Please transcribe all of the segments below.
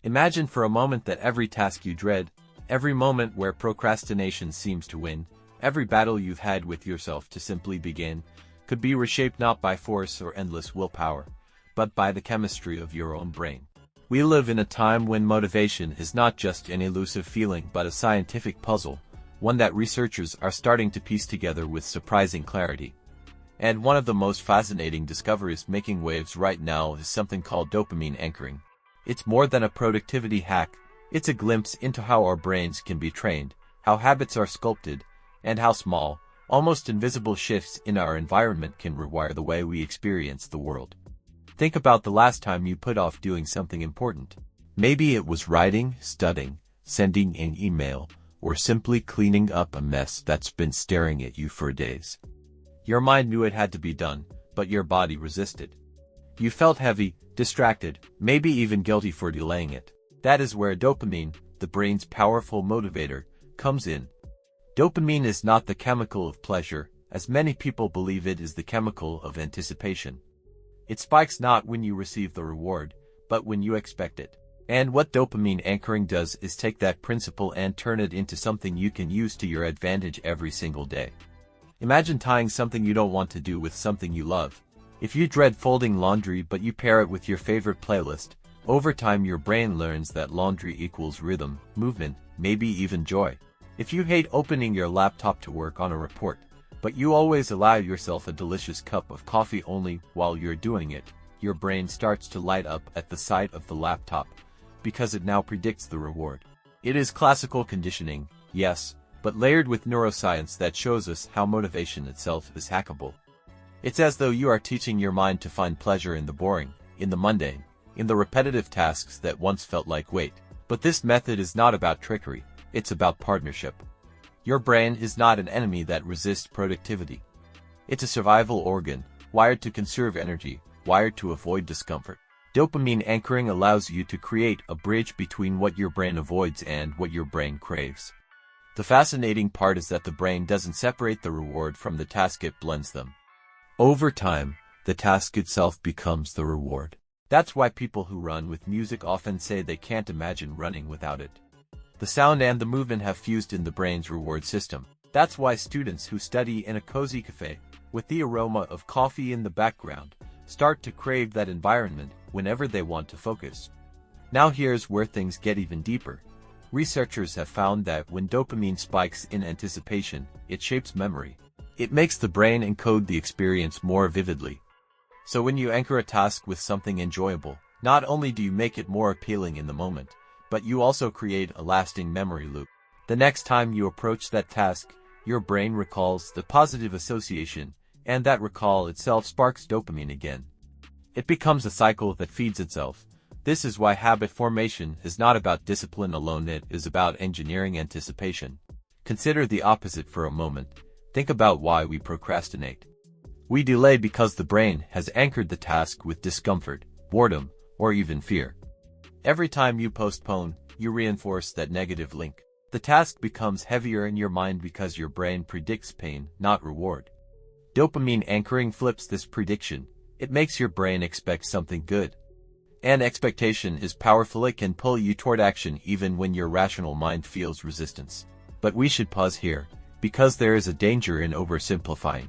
Imagine for a moment that every task you dread, every moment where procrastination seems to win, every battle you've had with yourself to simply begin, could be reshaped not by force or endless willpower, but by the chemistry of your own brain. We live in a time when motivation is not just an elusive feeling but a scientific puzzle, one that researchers are starting to piece together with surprising clarity. And one of the most fascinating discoveries making waves right now is something called dopamine anchoring. It's more than a productivity hack, it's a glimpse into how our brains can be trained, how habits are sculpted, and how small, almost invisible shifts in our environment can rewire the way we experience the world. Think about the last time you put off doing something important. Maybe it was writing, studying, sending an email, or simply cleaning up a mess that's been staring at you for days. Your mind knew it had to be done, but your body resisted. You felt heavy, distracted, maybe even guilty for delaying it. That is where dopamine, the brain's powerful motivator, comes in. Dopamine is not the chemical of pleasure, as many people believe it is the chemical of anticipation. It spikes not when you receive the reward, but when you expect it. And what dopamine anchoring does is take that principle and turn it into something you can use to your advantage every single day. Imagine tying something you don't want to do with something you love. If you dread folding laundry but you pair it with your favorite playlist, over time your brain learns that laundry equals rhythm, movement, maybe even joy. If you hate opening your laptop to work on a report, but you always allow yourself a delicious cup of coffee only while you're doing it, your brain starts to light up at the sight of the laptop, because it now predicts the reward. It is classical conditioning, yes, but layered with neuroscience that shows us how motivation itself is hackable. It's as though you are teaching your mind to find pleasure in the boring, in the mundane, in the repetitive tasks that once felt like weight. But this method is not about trickery, it's about partnership. Your brain is not an enemy that resists productivity. It's a survival organ, wired to conserve energy, wired to avoid discomfort. Dopamine anchoring allows you to create a bridge between what your brain avoids and what your brain craves. The fascinating part is that the brain doesn't separate the reward from the task, it blends them. Over time, the task itself becomes the reward. That's why people who run with music often say they can't imagine running without it. The sound and the movement have fused in the brain's reward system. That's why students who study in a cozy cafe, with the aroma of coffee in the background, start to crave that environment whenever they want to focus. Now here's where things get even deeper. Researchers have found that when dopamine spikes in anticipation, it shapes memory. It makes the brain encode the experience more vividly. So when you anchor a task with something enjoyable, not only do you make it more appealing in the moment, but you also create a lasting memory loop. The next time you approach that task, your brain recalls the positive association, and that recall itself sparks dopamine again. It becomes a cycle that feeds itself. This is why habit formation is not about discipline alone, it is about engineering anticipation. Consider the opposite for a moment. Think about why we procrastinate. We delay because the brain has anchored the task with discomfort, boredom, or even fear. Every time you postpone, you reinforce that negative link. The task becomes heavier in your mind because your brain predicts pain, not reward. Dopamine anchoring flips this prediction. It makes your brain expect something good. And expectation is powerful, it can pull you toward action even when your rational mind feels resistance. But we should pause here, because there is a danger in oversimplifying.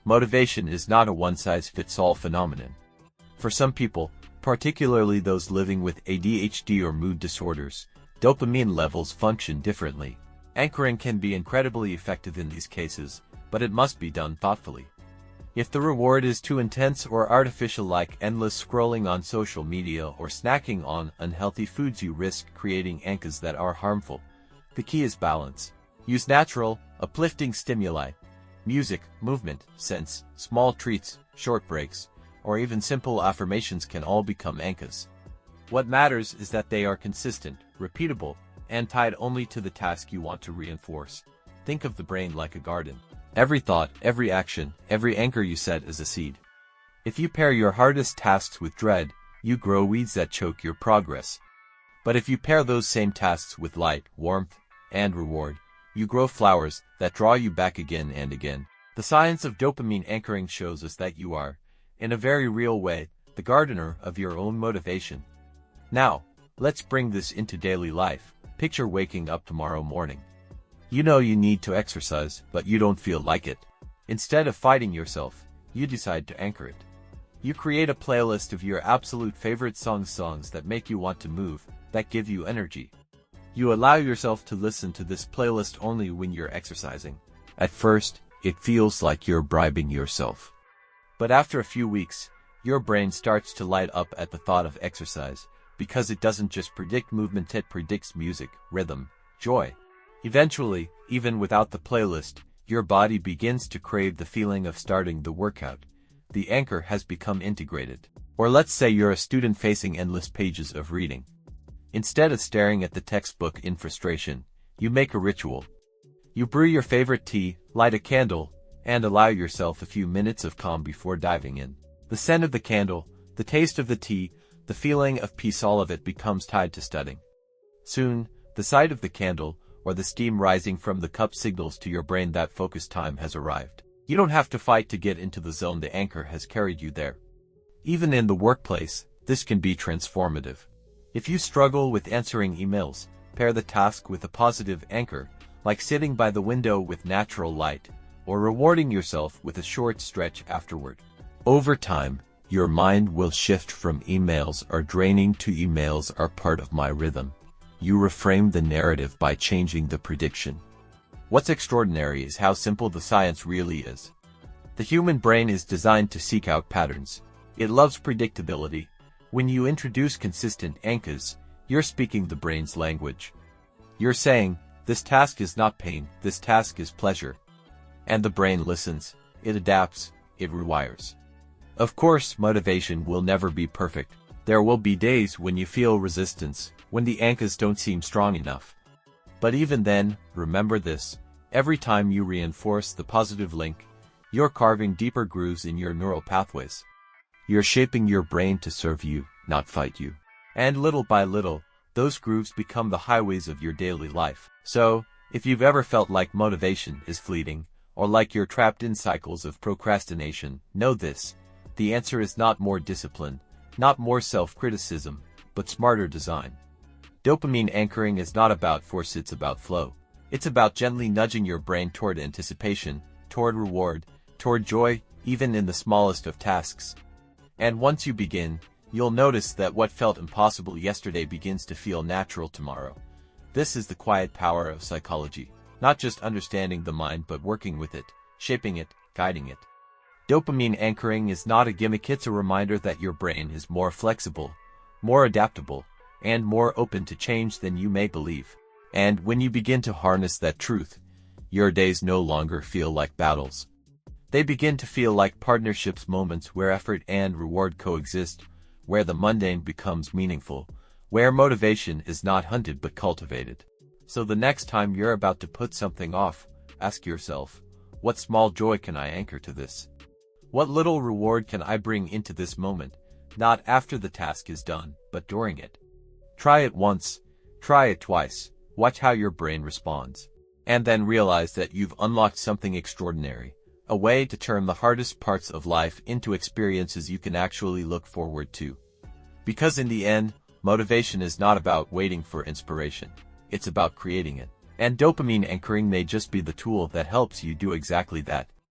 Motivation is not a one-size-fits-all phenomenon. For some people, particularly those living with ADHD or mood disorders, dopamine levels function differently. Anchoring can be incredibly effective in these cases, but it must be done thoughtfully. If the reward is too intense or artificial, like endless scrolling on social media or snacking on unhealthy foods, you risk creating anchors that are harmful. The key is balance. Use natural, uplifting stimuli. Music, movement, scents, small treats, short breaks, or even simple affirmations can all become anchors. What matters is that they are consistent, repeatable, and tied only to the task you want to reinforce. Think of the brain like a garden. Every thought, every action, every anchor you set is a seed. If you pair your hardest tasks with dread, you grow weeds that choke your progress. But if you pair those same tasks with light, warmth, and reward, you grow flowers that draw you back again and again. The science of dopamine anchoring shows us that you are, in a very real way, the gardener of your own motivation. Now, Let's bring this into daily life. Picture waking up tomorrow morning. You know you need to exercise, but you don't feel like it. Instead of fighting yourself, you decide to anchor it. You create a playlist of your absolute favorite songs that make you want to move, that give you energy. You allow yourself to listen to this playlist only when you're exercising. At first, it feels like you're bribing yourself. But after a few weeks, your brain starts to light up at the thought of exercise, because it doesn't just predict movement, it predicts music, rhythm, joy. Eventually, even without the playlist, your body begins to crave the feeling of starting the workout. The anchor has become integrated. Or let's say you're a student facing endless pages of reading. Instead of staring at the textbook in frustration, you make a ritual. You brew your favorite tea, light a candle, and allow yourself a few minutes of calm before diving in. The scent of the candle, the taste of the tea, the feeling of peace, all of it becomes tied to studying. Soon, the sight of the candle, or the steam rising from the cup signals to your brain that focused time has arrived. You don't have to fight to get into the zone, the anchor has carried you there. Even in the workplace, this can be transformative. If you struggle with answering emails, pair the task with a positive anchor, like sitting by the window with natural light, or rewarding yourself with a short stretch afterward. Over time, your mind will shift from emails are draining to emails are part of my rhythm. You reframe the narrative by changing the prediction. What's extraordinary is how simple the science really is. The human brain is designed to seek out patterns. It loves predictability. When you introduce consistent anchors, you're speaking the brain's language. You're saying, this task is not pain, this task is pleasure. And the brain listens, it adapts, it rewires. Of course, motivation will never be perfect. There will be days when you feel resistance, when the anchors don't seem strong enough. But even then, remember this, every time you reinforce the positive link, you're carving deeper grooves in your neural pathways. You're shaping your brain to serve you, not fight you. And little by little, those grooves become the highways of your daily life. So, if you've ever felt like motivation is fleeting, or like you're trapped in cycles of procrastination, know this. The answer is not more discipline, not more self-criticism, but smarter design. Dopamine anchoring is not about force, it's about flow. It's about gently nudging your brain toward anticipation, toward reward, toward joy, even in the smallest of tasks. And once you begin, you'll notice that what felt impossible yesterday begins to feel natural tomorrow. This is the quiet power of psychology, not just understanding the mind but working with it, shaping it, guiding it. Dopamine anchoring is not a gimmick, it's a reminder that your brain is more flexible, more adaptable, and more open to change than you may believe. And when you begin to harness that truth, your days no longer feel like battles. They begin to feel like partnerships, moments where effort and reward coexist, where the mundane becomes meaningful, where motivation is not hunted but cultivated. So the next time you're about to put something off, ask yourself, what small joy can I anchor to this? What little reward can I bring into this moment, not after the task is done, but during it? Try it once, try it twice, watch how your brain responds. And then realize that you've unlocked something extraordinary, a way to turn the hardest parts of life into experiences you can actually look forward to. Because in the end, motivation is not about waiting for inspiration, it's about creating it. And dopamine anchoring may just be the tool that helps you do exactly that.